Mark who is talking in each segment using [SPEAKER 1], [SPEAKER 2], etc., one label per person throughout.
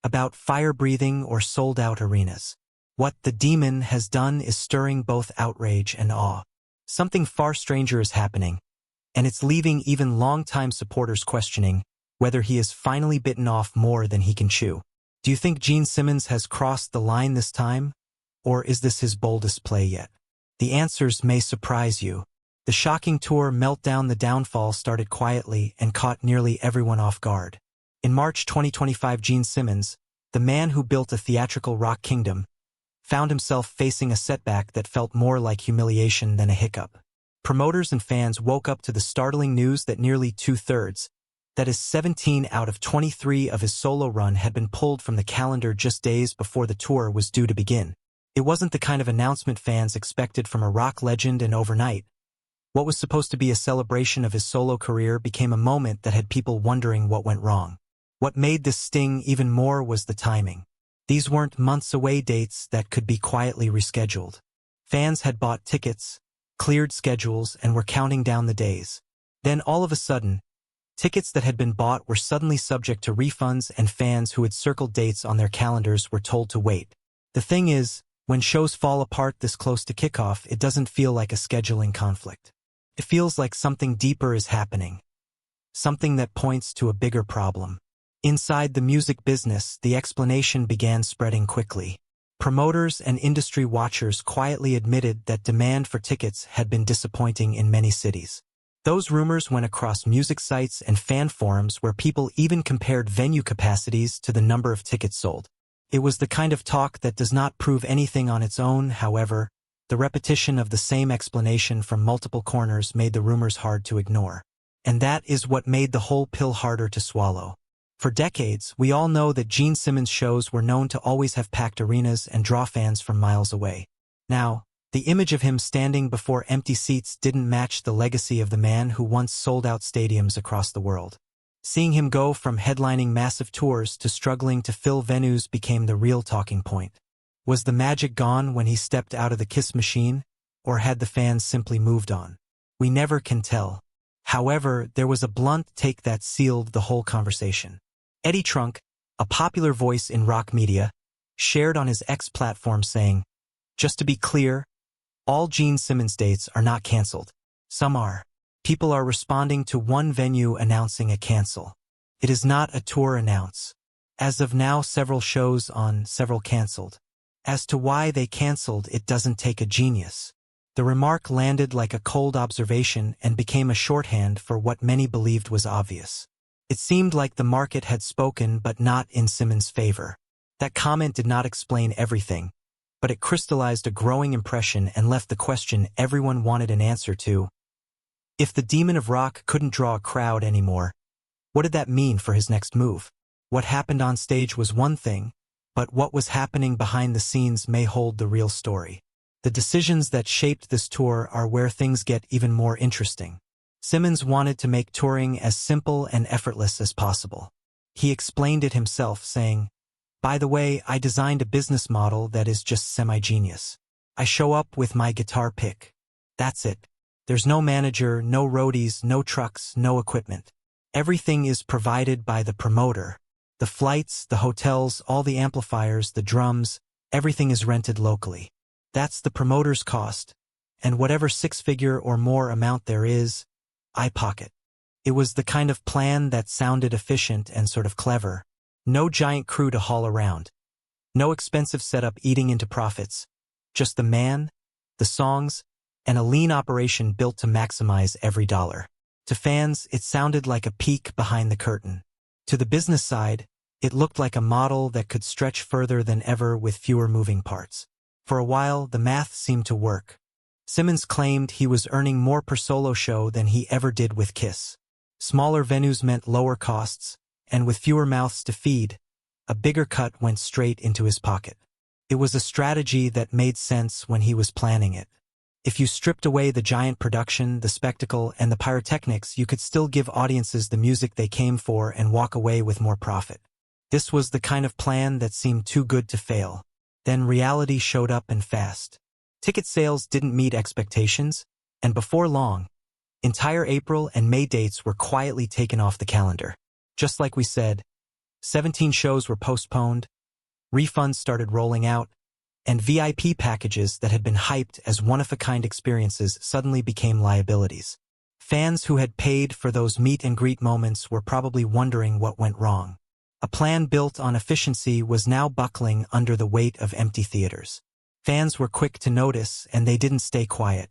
[SPEAKER 1] about fire-breathing or sold-out arenas. What the demon has done is stirring both outrage and awe. Something far stranger is happening, and it's leaving even longtime supporters questioning whether he has finally bitten off more than he can chew. Do you think Gene Simmons has crossed the line this time, or is this his boldest play yet? The answers may surprise you. The shocking tour Meltdown the Downfall started quietly and caught nearly everyone off guard. In March 2025, Gene Simmons, the man who built a theatrical rock kingdom, found himself facing a setback that felt more like humiliation than a hiccup. Promoters and fans woke up to the startling news that nearly two-thirds, that is 17 out of 23 of his solo run, had been pulled from the calendar just days before the tour was due to begin. It wasn't the kind of announcement fans expected from a rock legend, and overnight, what was supposed to be a celebration of his solo career became a moment that had people wondering what went wrong. What made this sting even more was the timing. These weren't months-away dates that could be quietly rescheduled. Fans had bought tickets, cleared schedules, and were counting down the days. Then all of a sudden, tickets that had been bought were suddenly subject to refunds, and fans who had circled dates on their calendars were told to wait. The thing is, when shows fall apart this close to kickoff, it doesn't feel like a scheduling conflict. It feels like something deeper is happening. Something that points to a bigger problem. Inside the music business, the explanation began spreading quickly. Promoters and industry watchers quietly admitted that demand for tickets had been disappointing in many cities. Those rumors went across music sites and fan forums where people even compared venue capacities to the number of tickets sold. It was the kind of talk that does not prove anything on its own. However, the repetition of the same explanation from multiple corners made the rumors hard to ignore. And that is what made the whole pill harder to swallow. For decades, we all know that Gene Simmons shows were known to always have packed arenas and draw fans from miles away. Now, the image of him standing before empty seats didn't match the legacy of the man who once sold out stadiums across the world. Seeing him go from headlining massive tours to struggling to fill venues became the real talking point. Was the magic gone when he stepped out of the Kiss machine, or had the fans simply moved on? We never can tell. However, there was a blunt take that sealed the whole conversation. Eddie Trunk, a popular voice in rock media, shared on his X platform saying, "Just to be clear, all Gene Simmons dates are not canceled. Some are. People are responding to one venue announcing a cancel. It is not a tour announce. As of now, several shows on, several canceled. As to why they canceled, it doesn't take a genius." The remark landed like a cold observation and became a shorthand for what many believed was obvious. It seemed like the market had spoken, but not in Simmons' favor. That comment did not explain everything, but it crystallized a growing impression and left the question everyone wanted an answer to. If the demon of rock couldn't draw a crowd anymore, what did that mean for his next move? What happened on stage was one thing, but what was happening behind the scenes may hold the real story. The decisions that shaped this tour are where things get even more interesting. Simmons wanted to make touring as simple and effortless as possible. He explained it himself, saying, "By the way, I designed a business model that is just semi-genius. I show up with my guitar pick. That's it. There's no manager, no roadies, no trucks, no equipment. Everything is provided by the promoter. The flights, the hotels, all the amplifiers, the drums, everything is rented locally. That's the promoter's cost, and whatever six-figure or more amount there is, I pocket." It was the kind of plan that sounded efficient and sort of clever. No giant crew to haul around. No expensive setup eating into profits. Just the man, the songs, and a lean operation built to maximize every dollar. To fans, it sounded like a peek behind the curtain. To the business side, it looked like a model that could stretch further than ever with fewer moving parts. For a while, the math seemed to work. Simmons claimed he was earning more per solo show than he ever did with Kiss. Smaller venues meant lower costs, and with fewer mouths to feed, a bigger cut went straight into his pocket. It was a strategy that made sense when he was planning it. If you stripped away the giant production, the spectacle, and the pyrotechnics, you could still give audiences the music they came for and walk away with more profit. This was the kind of plan that seemed too good to fail. Then reality showed up, and fast. Ticket sales didn't meet expectations, and before long, entire April and May dates were quietly taken off the calendar. Just like we said, 17 shows were postponed, refunds started rolling out, and VIP packages that had been hyped as one-of-a-kind experiences suddenly became liabilities. Fans who had paid for those meet-and-greet moments were probably wondering what went wrong. A plan built on efficiency was now buckling under the weight of empty theaters. Fans were quick to notice, and they didn't stay quiet.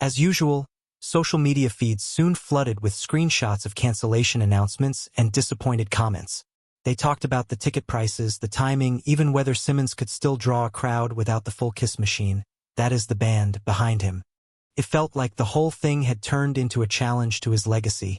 [SPEAKER 1] As usual, social media feeds soon flooded with screenshots of cancellation announcements and disappointed comments. They talked about the ticket prices, the timing, even whether Simmons could still draw a crowd without the full Kiss machine, that is the band, behind him. It felt like the whole thing had turned into a challenge to his legacy,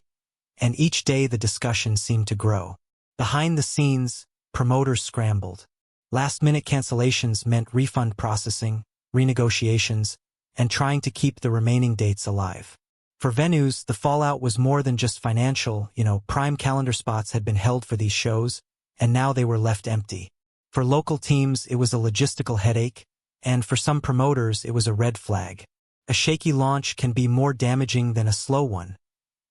[SPEAKER 1] and each day the discussion seemed to grow. Behind the scenes, promoters scrambled. Last-minute cancellations meant refund processing, renegotiations, and trying to keep the remaining dates alive. For venues, the fallout was more than just financial. Prime calendar spots had been held for these shows, and now they were left empty. For local teams, it was a logistical headache, and for some promoters, it was a red flag. A shaky launch can be more damaging than a slow one,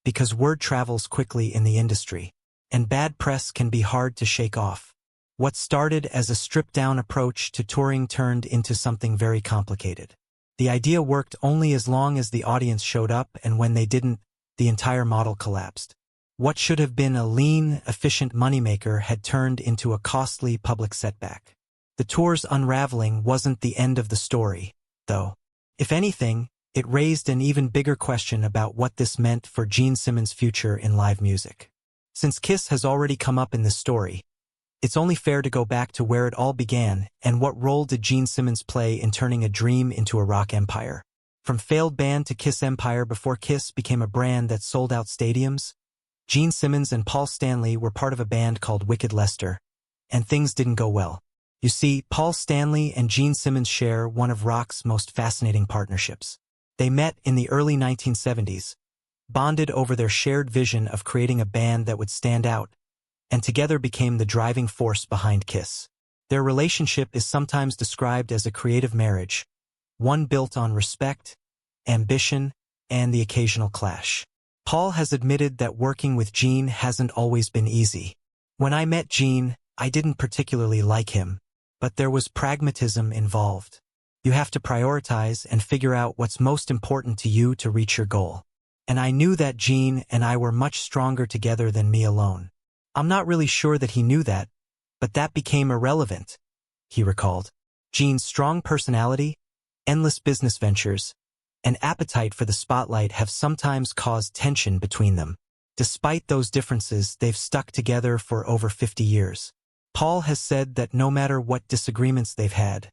[SPEAKER 1] because word travels quickly in the industry, and bad press can be hard to shake off. What started as a stripped-down approach to touring turned into something very complicated. The idea worked only as long as the audience showed up, and when they didn't, the entire model collapsed. What should have been a lean, efficient moneymaker had turned into a costly public setback. The tour's unraveling wasn't the end of the story, though. If anything, it raised an even bigger question about what this meant for Gene Simmons' future in live music. Since Kiss has already come up in this story, it's only fair to go back to where it all began and what role did Gene Simmons play in turning a dream into a rock empire. From failed band to Kiss empire before Kiss became a brand that sold out stadiums, Gene Simmons and Paul Stanley were part of a band called Wicked Lester, and things didn't go well. You see, Paul Stanley and Gene Simmons share one of rock's most fascinating partnerships. They met in the early 1970s, bonded over their shared vision of creating a band that would stand out, and together became the driving force behind Kiss. Their relationship is sometimes described as a creative marriage, one built on respect, ambition, and the occasional clash. Paul has admitted that working with Gene hasn't always been easy. When I met Gene, I didn't particularly like him, but there was pragmatism involved. You have to prioritize and figure out what's most important to you to reach your goal. And I knew that Gene and I were much stronger together than me alone. I'm not really sure that he knew that, but that became irrelevant, he recalled. Gene's strong personality, endless business ventures, and appetite for the spotlight have sometimes caused tension between them. Despite those differences, they've stuck together for over 50 years. Paul has said that no matter what disagreements they've had,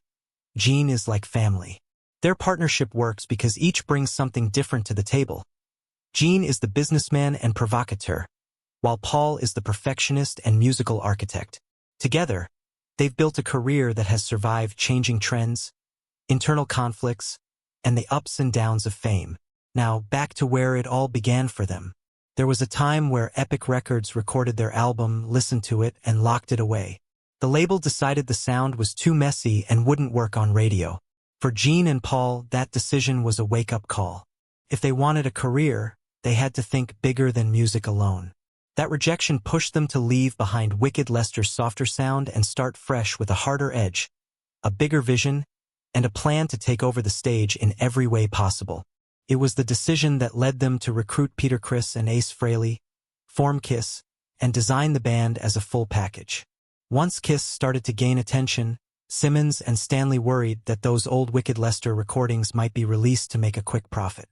[SPEAKER 1] Gene is like family. Their partnership works because each brings something different to the table. Gene is the businessman and provocateur, while Paul is the perfectionist and musical architect. Together, they've built a career that has survived changing trends, internal conflicts, and the ups and downs of fame. Now, back to where it all began for them. There was a time where Epic Records recorded their album, listened to it, and locked it away. The label decided the sound was too messy and wouldn't work on radio. For Gene and Paul, that decision was a wake-up call. If they wanted a career, they had to think bigger than music alone. That rejection pushed them to leave behind Wicked Lester's softer sound and start fresh with a harder edge, a bigger vision, and a plan to take over the stage in every way possible. It was the decision that led them to recruit Peter Criss and Ace Frehley, form Kiss, and design the band as a full package. Once Kiss started to gain attention, Simmons and Stanley worried that those old Wicked Lester recordings might be released to make a quick profit.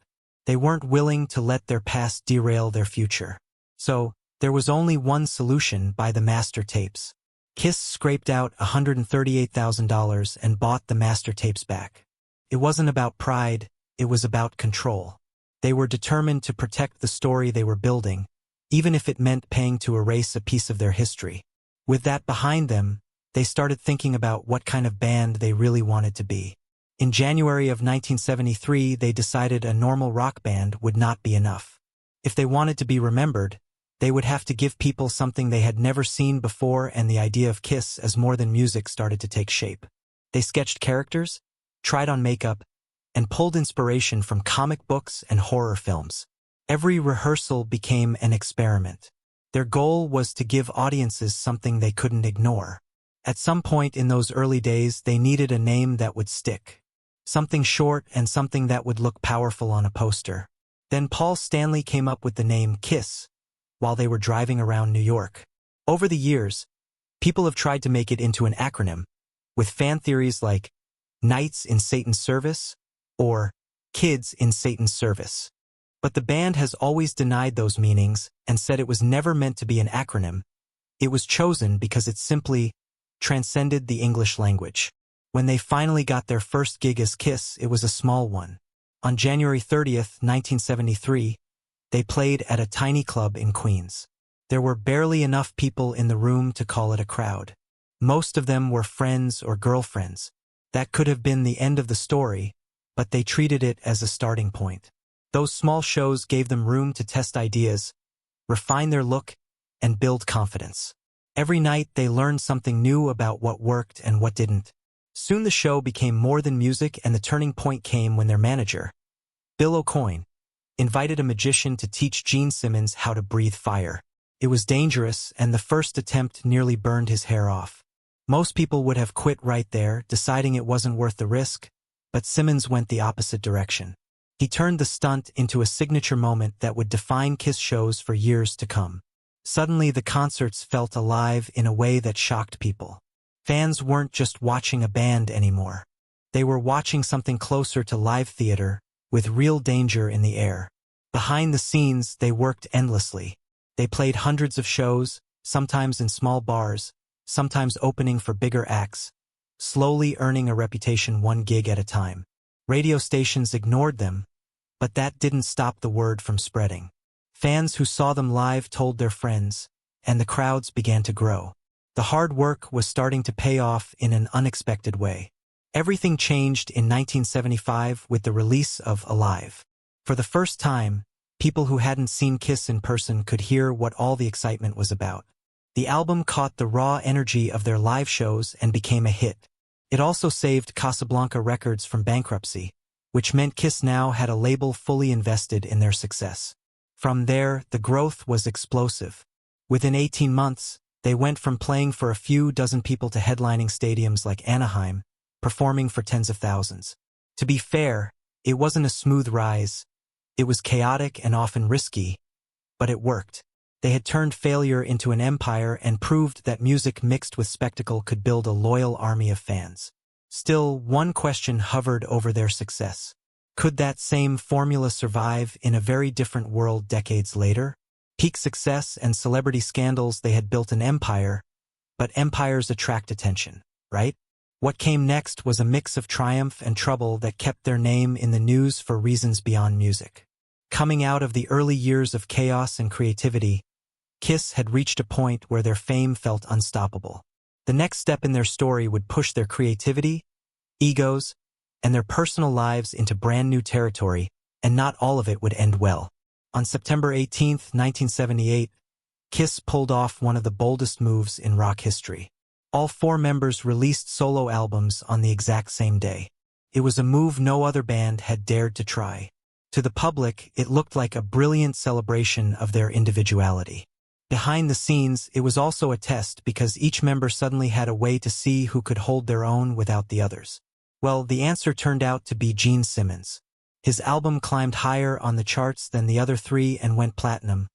[SPEAKER 1] They weren't willing to let their past derail their future. So, there was only one solution: buy the master tapes. Kiss scraped out $138,000 and bought the master tapes back. It wasn't about pride, it was about control. They were determined to protect the story they were building, even if it meant paying to erase a piece of their history. With that behind them, they started thinking about what kind of band they really wanted to be. In January of 1973, they decided a normal rock band would not be enough. If they wanted to be remembered, they would have to give people something they had never seen before, and the idea of Kiss as more than music started to take shape. They sketched characters, tried on makeup, and pulled inspiration from comic books and horror films. Every rehearsal became an experiment. Their goal was to give audiences something they couldn't ignore. At some point in those early days, they needed a name that would stick. Something short and something that would look powerful on a poster. Then Paul Stanley came up with the name KISS while they were driving around New York. Over the years, people have tried to make it into an acronym, with fan theories like Knights in Satan's Service or Kids in Satan's Service. But the band has always denied those meanings and said it was never meant to be an acronym. It was chosen because it simply transcended the English language. When they finally got their first gig as KISS, it was a small one. On January 30th, 1973, they played at a tiny club in Queens. There were barely enough people in the room to call it a crowd. Most of them were friends or girlfriends. That could have been the end of the story, but they treated it as a starting point. Those small shows gave them room to test ideas, refine their look, and build confidence. Every night they learned something new about what worked and what didn't. Soon the show became more than music, and the turning point came when their manager, Bill O'Coin, invited a magician to teach Gene Simmons how to breathe fire. It was dangerous, and the first attempt nearly burned his hair off. Most people would have quit right there, deciding it wasn't worth the risk, but Simmons went the opposite direction. He turned the stunt into a signature moment that would define KISS shows for years to come. Suddenly the concerts felt alive in a way that shocked people. Fans weren't just watching a band anymore. They were watching something closer to live theater, with real danger in the air. Behind the scenes, they worked endlessly. They played hundreds of shows, sometimes in small bars, sometimes opening for bigger acts, slowly earning a reputation one gig at a time. Radio stations ignored them, but that didn't stop the word from spreading. Fans who saw them live told their friends, and the crowds began to grow. The hard work was starting to pay off in an unexpected way. Everything changed in 1975 with the release of Alive. For the first time, people who hadn't seen KISS in person could hear what all the excitement was about. The album caught the raw energy of their live shows and became a hit. It also saved Casablanca Records from bankruptcy, which meant KISS now had a label fully invested in their success. From there, the growth was explosive. Within 18 months, they went from playing for a few dozen people to headlining stadiums like Anaheim, performing for tens of thousands. To be fair, it wasn't a smooth rise. It was chaotic and often risky, but it worked. They had turned failure into an empire and proved that music mixed with spectacle could build a loyal army of fans. Still, one question hovered over their success. Could that same formula survive in a very different world decades later? Peak success and celebrity scandals, they had built an empire, but empires attract attention, right? What came next was a mix of triumph and trouble that kept their name in the news for reasons beyond music. Coming out of the early years of chaos and creativity, KISS had reached a point where their fame felt unstoppable. The next step in their story would push their creativity, egos, and their personal lives into brand new territory, and not all of it would end well. On September 18, 1978, KISS pulled off one of the boldest moves in rock history. All four members released solo albums on the exact same day. It was a move no other band had dared to try. To the public, it looked like a brilliant celebration of their individuality. Behind the scenes, it was also a test because each member suddenly had a way to see who could hold their own without the others. Well, the answer turned out to be Gene Simmons. His album climbed higher on the charts than the other three and went platinum,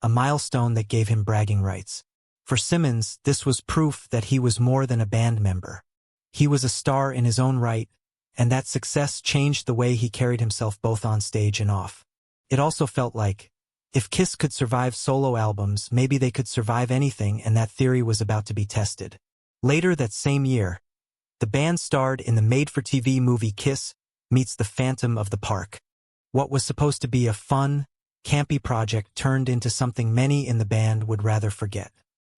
[SPEAKER 1] a milestone that gave him bragging rights. For Simmons, this was proof that he was more than a band member. He was a star in his own right, and that success changed the way he carried himself both on stage and off. It also felt like, if KISS could survive solo albums, maybe they could survive anything, and that theory was about to be tested. Later that same year, the band starred in the made-for-TV movie KISS Meets the Phantom of the Park. What was supposed to be a fun, campy project turned into something many in the band would rather forget.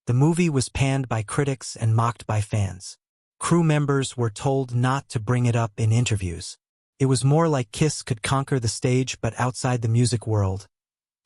[SPEAKER 1] The movie was panned by critics and mocked by fans. Crew members were told not to bring it up in interviews. It was more like KISS could conquer the stage, but outside the music world,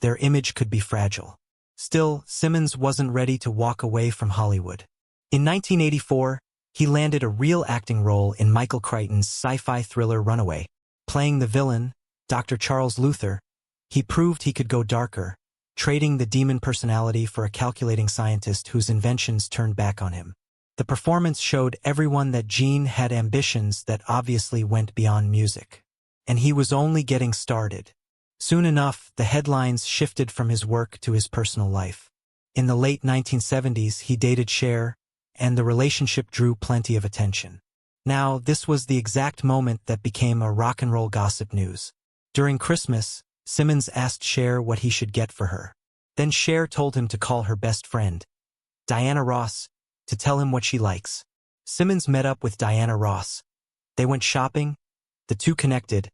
[SPEAKER 1] their image could be fragile. Still, Simmons wasn't ready to walk away from Hollywood. In 1984, he landed a real acting role in Michael Crichton's sci-fi thriller Runaway. Playing the villain, Dr. Charles Luther, he proved he could go darker, trading the demon personality for a calculating scientist whose inventions turned back on him. The performance showed everyone that Gene had ambitions that obviously went beyond music. And he was only getting started. Soon enough, the headlines shifted from his work to his personal life. In the late 1970s, he dated Cher, and the relationship drew plenty of attention. Now, this was the exact moment that became a rock and roll gossip news. During Christmas, Simmons asked Cher what he should get for her. Then Cher told him to call her best friend, Diana Ross, to tell him what she likes. Simmons met up with Diana Ross. They went shopping, the two connected,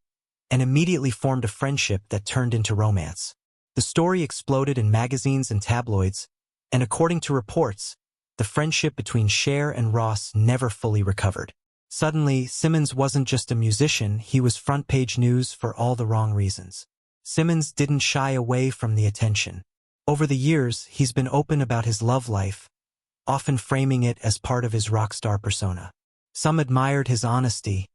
[SPEAKER 1] and immediately formed a friendship that turned into romance. The story exploded in magazines and tabloids, and according to reports, the friendship between Cher and Ross never fully recovered. Suddenly, Simmons wasn't just a musician, he was front-page news for all the wrong reasons. Simmons didn't shy away from the attention. Over the years, he's been open about his love life, often framing it as part of his rock star persona. Some admired his honesty,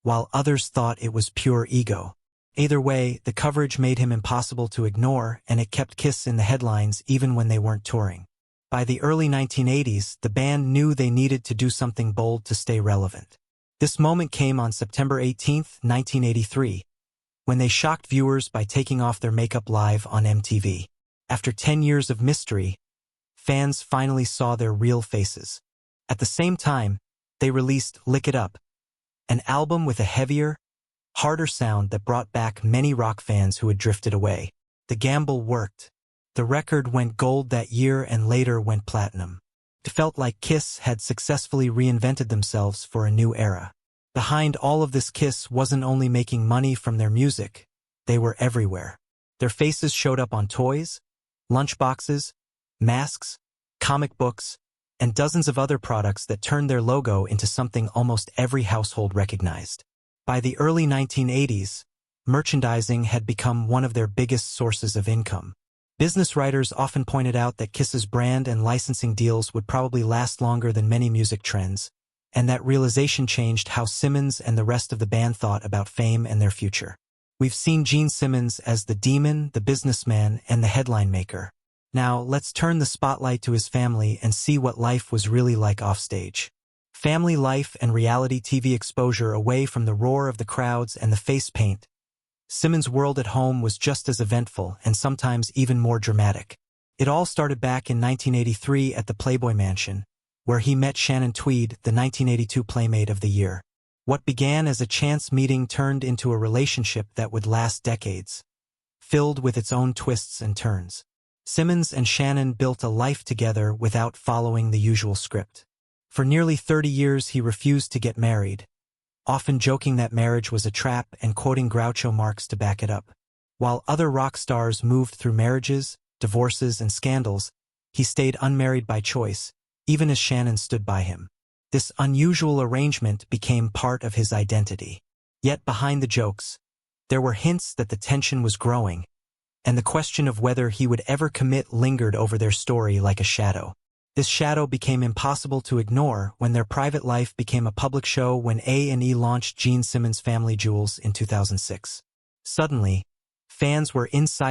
[SPEAKER 1] while others thought it was pure ego. Either way, the coverage made him impossible to ignore, and it kept Kiss in the headlines even when they weren't touring. By the early 1980s, the band knew they needed to do something bold to stay relevant. This moment came on September 18, 1983, when they shocked viewers by taking off their makeup live on MTV. After 10 years of mystery, fans finally saw their real faces. At the same time, they released Lick It Up, an album with a heavier, harder sound that brought back many rock fans who had drifted away. The gamble worked. The record went gold that year and later went platinum. It felt like Kiss had successfully reinvented themselves for a new era. Behind all of this, Kiss wasn't only making money from their music, they were everywhere. Their faces showed up on toys, lunchboxes, masks, comic books, and dozens of other products that turned their logo into something almost every household recognized. By the early 1980s, merchandising had become one of their biggest sources of income. Business writers often pointed out that Kiss's brand and licensing deals would probably last longer than many music trends, and that realization changed how Simmons and the rest of the band thought about fame and their future. We've seen Gene Simmons as the demon, the businessman, and the headline maker. Now, let's turn the spotlight to his family and see what life was really like offstage. Family life and reality TV exposure away from the roar of the crowds and the face paint. Simmons' world at home was just as eventful and sometimes even more dramatic. It all started back in 1983 at the Playboy Mansion, where he met Shannon Tweed, the 1982 Playmate of the Year. What began as a chance meeting turned into a relationship that would last decades, filled with its own twists and turns. Simmons and Shannon built a life together without following the usual script. For nearly 30 years he refused to get married, often joking that marriage was a trap and quoting Groucho Marx to back it up. While other rock stars moved through marriages, divorces, and scandals, he stayed unmarried by choice, even as Shannon stood by him. This unusual arrangement became part of his identity. Yet behind the jokes, there were hints that the tension was growing, and the question of whether he would ever commit lingered over their story like a shadow. This shadow became impossible to ignore when their private life became a public show when A&E launched Gene Simmons' Family Jewels in 2006. Suddenly, fans were inside